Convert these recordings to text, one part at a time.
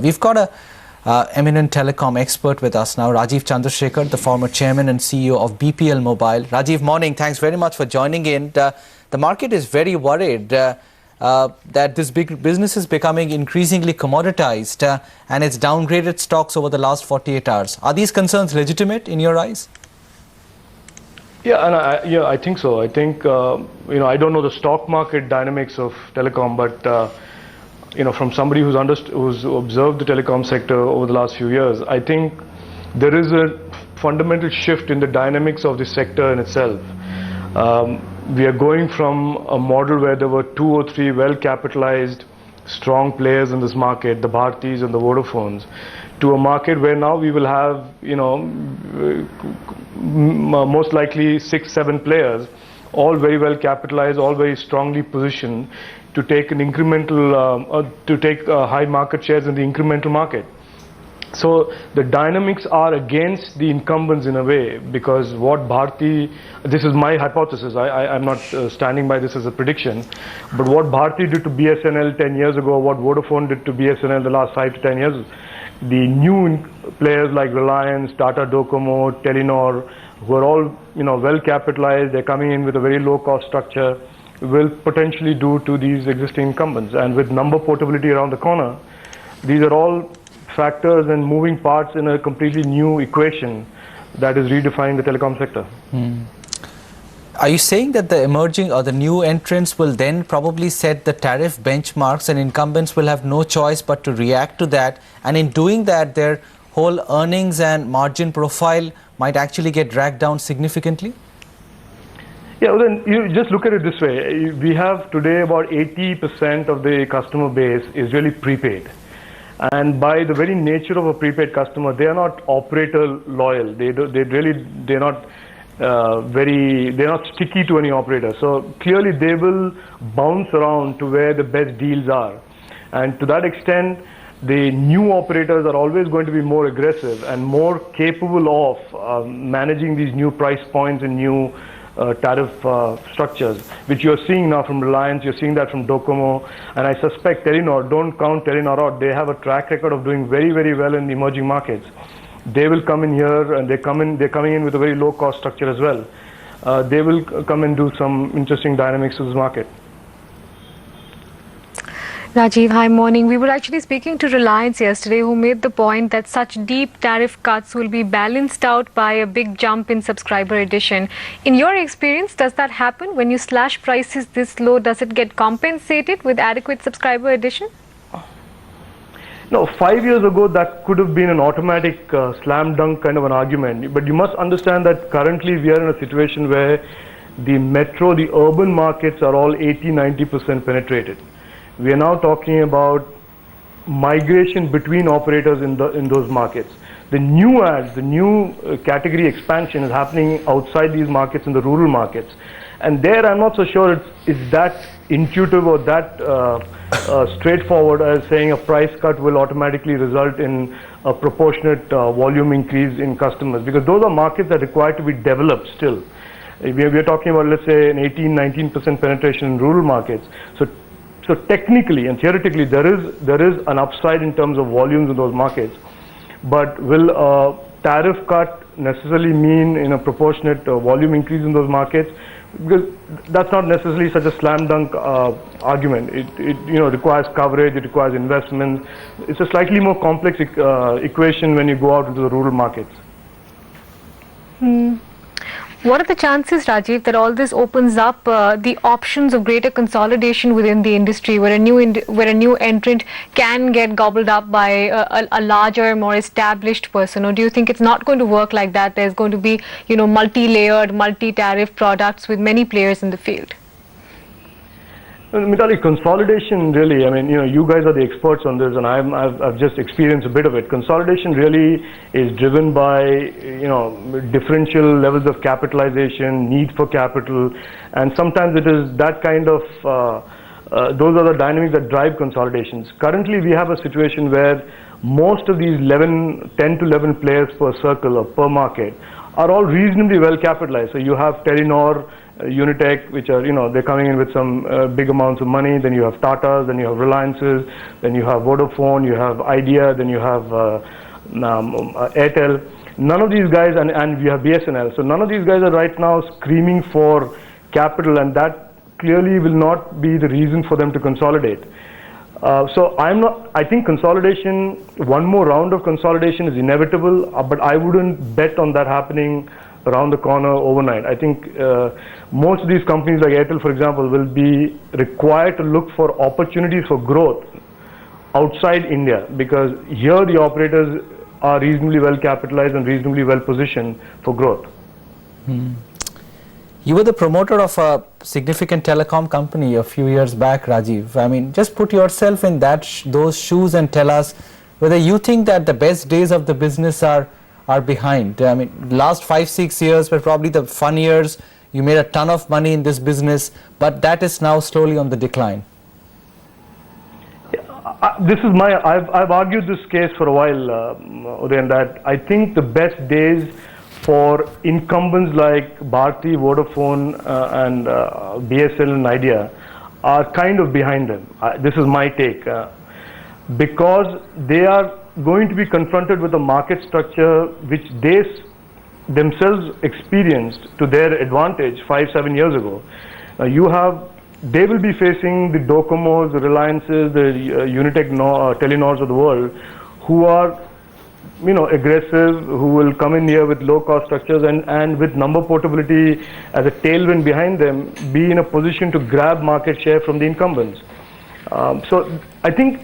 We've got a eminent telecom expert with us now, Rajeev Chandrasekhar, the former chairman and CEO of BPL Mobile. Rajeev, morning. Thanks very much for joining in. The market is very worried that this big business is becoming increasingly commoditized and it's downgraded stocks over the last 48 hours. Are these concerns legitimate in your eyes? Yeah, and I think so. I think, I don't know the stock market dynamics of telecom, but, from somebody who's observed the telecom sector over the last few years, I think there is a fundamental shift in the dynamics of the sector in itself. We are going from a model where there were 2 or 3 well-capitalized, strong players in this market, the Bhartis and the Vodafones, to a market where now we will have, most likely 6-7 players, all very well capitalized, all very strongly positioned to take an incremental, high market shares in the incremental market. So the dynamics are against the incumbents in a way, because what Bharti, this is my hypothesis, I'm not standing by this as a prediction, but what Bharti did to BSNL 10 years ago, what Vodafone did to BSNL the last 5 to 10 years, the new players like Reliance, Tata Docomo, Telenor, who are all well capitalized, they're coming in with a very low cost structure, will potentially do to these existing incumbents. And with number portability around the corner, these are all factors and moving parts in a completely new equation that is redefining the telecom sector. Are you saying that the emerging or the new entrants will then probably set the tariff benchmarks and incumbents will have no choice but to react to that, and in doing that their whole earnings and margin profile might actually get dragged down significantly? Yeah, well then you just look at it this way. We have today about 80% of the customer base is really prepaid. And by the very nature of a prepaid customer, they are not operator loyal. They're not sticky to any operator. So clearly they will bounce around to where the best deals are. And to that extent, the new operators are always going to be more aggressive and more capable of managing these new price points and new tariff structures, which you're seeing now from Reliance, you're seeing that from Docomo, and I suspect Telenor, don't count Telenor out, they have a track record of doing very, very well in the emerging markets. They will come in here and they're coming in with a very low cost structure as well. They will come and do some interesting dynamics to this market. Rajeev, hi, morning. We were actually speaking to Reliance yesterday, who made the point that such deep tariff cuts will be balanced out by a big jump in subscriber addition. In your experience, does that happen? When you slash prices this low, does it get compensated with adequate subscriber addition? No, 5 years ago, that could have been an automatic slam dunk kind of an argument. But you must understand that currently we are in a situation where the metro, the urban markets are all 80-90% penetrated. We are now talking about migration between operators in those markets. The new ads, the new category expansion is happening outside these markets in the rural markets. And there I'm not so sure it's that intuitive or that straightforward as saying a price cut will automatically result in a proportionate volume increase in customers, because those are markets that require to be developed still. We are talking about, let's say, an 18-19% penetration in rural markets. So technically and theoretically, there is an upside in terms of volumes in those markets. But will a tariff cut necessarily mean in a proportionate volume increase in those markets? Because that's not necessarily such a slam dunk argument. It requires coverage, it requires investment. It's a slightly more complex equation when you go out into the rural markets. What are the chances, Rajeev, that all this opens up the options of greater consolidation within the industry, where a new entrant can get gobbled up by a larger, more established person? Or do you think it's not going to work like that? There's going to be, multi-layered, multi-tariff products with many players in the field. Mitali, consolidation really, you guys are the experts on this, and I've just experienced a bit of it. Consolidation really is driven by, differential levels of capitalization, need for capital, and sometimes it is that kind of, those are the dynamics that drive consolidations. Currently, we have a situation where most of these 10 to 11 players per circle or per market are all reasonably well capitalized. So you have Telenor Unitech, which are, they're coming in with some big amounts of money. Then you have Tatas, then you have Reliances, then you have Vodafone, you have Idea, then you have Airtel. None of these guys, and you have BSNL. So none of these guys are right now screaming for capital, and that clearly will not be the reason for them to consolidate. So I think consolidation, one more round of consolidation is inevitable, but I wouldn't bet on that happening around the corner overnight. I think most of these companies like Airtel, for example, will be required to look for opportunities for growth outside India, because here the operators are reasonably well capitalized and reasonably well positioned for growth. You were the promoter of a significant telecom company a few years back, Rajeev. I mean, just put yourself in those shoes and tell us whether you think that the best days of the business are behind. I mean, last 5-6 years were probably the fun years. You made a ton of money in this business, but that is now slowly on the decline. I've argued this case for a while, Udayan, that I think the best days for incumbents like Bharti, Vodafone, and BSL and Idea are kind of behind them. This is my take. Because they are going to be confronted with a market structure which they themselves experienced to their advantage 5-7 years ago. They will be facing the Docomos, the Reliances, the Unitech, Telenors of the world, who are aggressive, who will come in here with low cost structures and with number portability as a tailwind behind them, be in a position to grab market share from the incumbents. So I think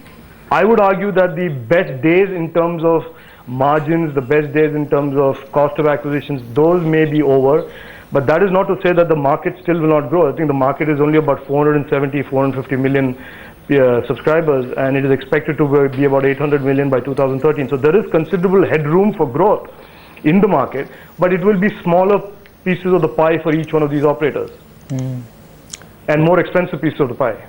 I would argue that the best days in terms of margins, the best days in terms of cost of acquisitions, those may be over. But that is not to say that the market still will not grow. I think the market is only about 450 million subscribers, and it is expected to be about 800 million by 2013. So there is considerable headroom for growth in the market, but it will be smaller pieces of the pie for each one of these operators and more expensive pieces of the pie.